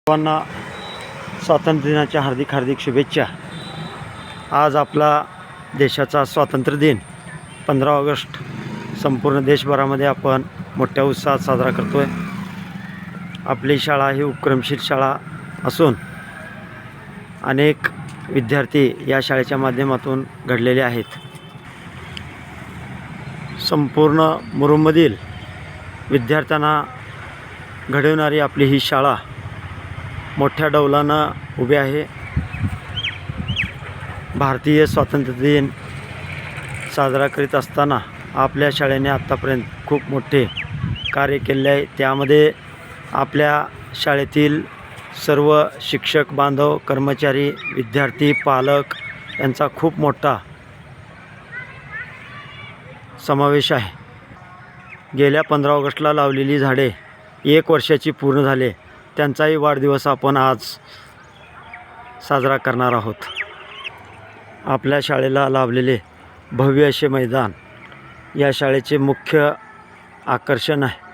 सर्वांना स्वातंत्र्य दिनाच्या हार्दिक शुभेच्छा। आज आपला देशाचा स्वातंत्र्य दिन 15 ऑगस्ट संपूर्ण देशभरामध्ये आपण मोठ्या उत्साहात साजरा करतो आहे। आपली शाळा ही उपक्रमशील शाळा असून अनेक विद्यार्थी या शाळेच्या माध्यमातून घडलेले आहेत। संपूर्ण मुरुममधील विद्यार्थ्यांना घडवणारी आपली ही शाळा मोठ्या डौलानं उभी आहे। भारतीय स्वातंत्र्य दिन साजरा करीत असताना आपल्या शाळेने आत्तापर्यंत खूप मोठे कार्य केले आहे। त्यामध्ये आपल्या शाळेतील सर्व शिक्षक बांधव, कर्मचारी, विद्यार्थी, पालक यांचा खूप मोठा समावेश आहे। गेल्या 15 ऑगस्टला लावलेली झाडे 1 वर्षाची पूर्ण झाले, त्यांचाही वाढदिवस आपण आज साजरा करणार आहोत। आपल्या शाळेला लाभलेले भव्य असे मैदान या शाळेचे मुख्य आकर्षण आहे।